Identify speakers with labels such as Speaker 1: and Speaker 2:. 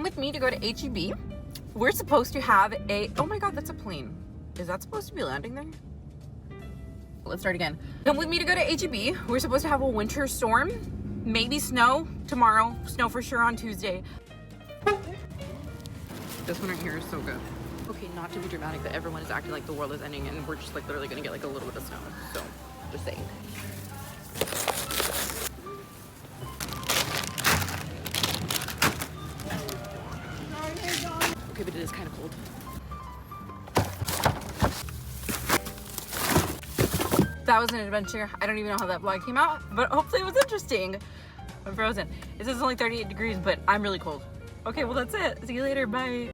Speaker 1: Come with me to go to HEB. We're supposed to have a, oh my God, that's a plane. Is that supposed to be landing there? Let's start again. Come with me to go to HEB. We're supposed to have a winter storm, maybe snow tomorrow, snow for sure on Tuesday. This one right here is so good. Okay, not to be dramatic, but everyone is acting like the world is ending and we're just like literally gonna get like a little bit of snow. So, just saying. Okay, but it is kind of cold. That was an adventure. I don't even know how that vlog came out, but hopefully it was interesting. I'm frozen. It says it's only 38 degrees, but I'm really cold. Okay, well that's it. See you later, bye.